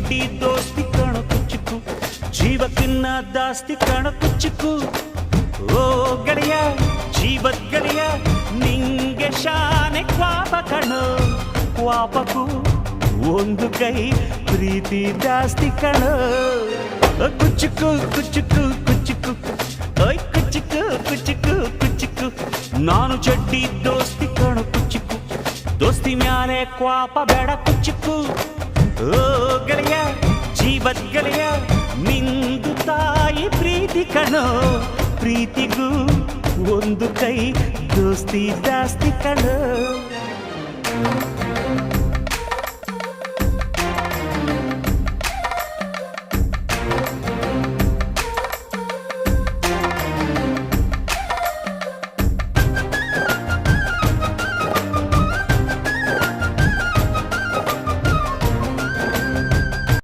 ಚಡ್ಡಿ ದೋಸ್ತಿ ಕಣ ಕುಚ್ಚುಕು ಜೀವಕ್ಕಿನ್ನ ದಾಸ್ತಿ ಕಣ ಕುಚ್ಚುಕು ಓ ಗೆಳೆಯ ಜೀವದ ಗೆಳೆಯ ನಿಂಗೆ ಶಾನೆ ಕ್ವಾಪ ಕಣೋ ಕ್ವಾಪಕ್ಕೂ ಒಂದು ಕೈ ಪ್ರೀತಿ ಜಾಸ್ತಿ ಕಣೋ ಕುಚ್ಚುಕು ಕುಚ್ಚುಕು ಕುಚ್ಚುಕು ಓಯ್ ಕುಚ್ಚುಕು ಕುಚ್ಚುಕು ಕುಚ್ಚುಕು ನಾನು ಚಡ್ಡಿ ದೋಸ್ತಿ ಕಣ ಕುಚ್ಚುಕು ದೋಸ್ತಿ ಮ್ಯಾಲೆ ಕ್ವಾಪ ಬೇಡ ಕುಚ್ಚುಕು ಓ ಗೆಳೆಯ ಜೀವದ ಗೆಳೆಯ ನಿಂದು ತಾಯಿ ಪ್ರೀತಿ ಕಣೋ ಪ್ರೀತಿಗೂ ಒಂದು ಕೈ ದೋಸ್ತಿ ಜಾಸ್ತಿ ಕಣೋ